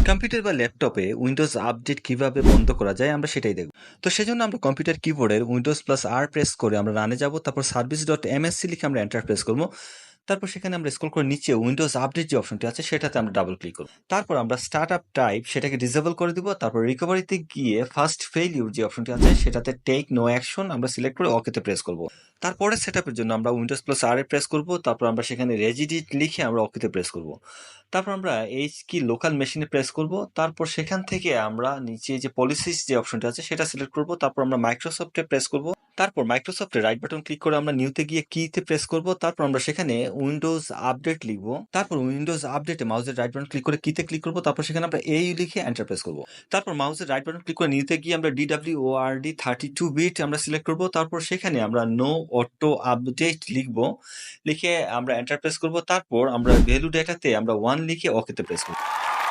Computer বা ল্যাপটপে Windows update কিভাবে বন্ধ করা যায় আমরা সেটাই দেখব। তো সেজন্য আমরা কম্পিউটার কিবোর্ডের উইন্ডোজ প্লাস আর প্রেস করে আমরা রানে যাব, তারপর সার্ভিস.msc লিখে আমরা এন্টার প্রেস করব। তারপর সেখানে আমরা স্ক্রল করে নিচে উইন্ডোজ আপডেট যে অপশনটি আছে সেটাতে আমরা ডাবল ক্লিক করব। তারপর আমরা স্টার্ট আপ টাইপ সেটাকে ডিসেবল করে দিব। তারপর রিকভারিতে গিয়ে ফার্স্ট ফেইলিউর যে অপশনটি আছে সেটাতে টেক নো অ্যাকশন আমরা সিলেক্ট করে ওকেতে প্রেস করব। তারপরে সেটআপের জন্য আমরা উইন্ডোজ প্লাস আর এ প্রেস করব। তারপর আমরা সেখানে রেজিডিট লিখে আমরা ওকেতে প্রেস করব। তারপর আমরা এইচ কি লোকাল মেশিনে প্রেস করব। তারপর সেখান থেকে আমরা নিচে যে পলিসিস যে অপশনটা আছে সেটা সিলেক্ট করব। তারপর আমরা মাইক্রোসফটে প্রেস করব। তারপর মাইক্রোসফটে রাইট বাটন ক্লিক করে আমরা নিউতে গিয়ে কিতে প্রেস করব। তারপর আমরা সেখানে উইন্ডোজ আপডেট লিখব। তারপর উইন্ডোজ আপডেটে মাউসের রাইট বাটন ক্লিক করে কিতে ক্লিক করব। তারপর সেখানে আমরা এই লিখে এন্টার প্রেস করব। তারপর মাউসের রাইট বাটন ক্লিক করে নিউতে গিয়ে আমরা DWORD 32 বিট আমরা সিলেক্ট করব। তারপর সেখানে আমরা নো অটো আপডেট লিখব, লিখে আমরা এন্টার প্রেস করব। তারপর আমরা ভ্যালু ডেটাতে আমরা 1 লিখে ওকেতে প্রেস করব।